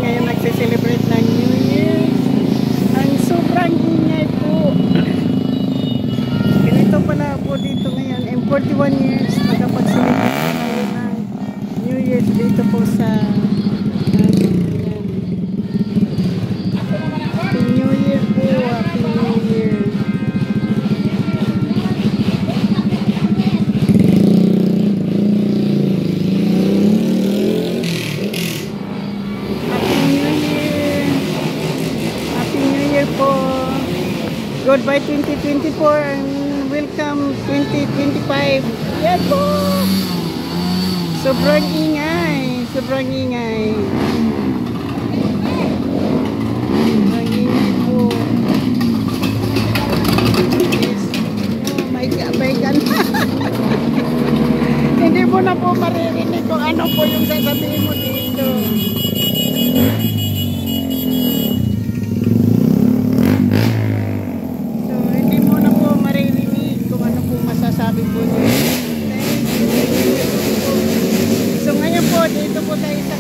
ngayon nagse-celebrate ng New Year. Ang sobrang ingay po. Ganito pala po dito ngayon. In 41 years, nakapag-celebrate tayo ng New Year dito po sa Happy New Year po. Happy New Year. Goodbye 2024 and welcome 2025. Yan po! Sobrang ingay. Sobrang ingay. Sobrang ingay po. Yes. Oh my God. Hindi mo na po maririnig kung ano po yung sasabihin mo dito. Sabi po niyo. So ngayon po dito po tayo sa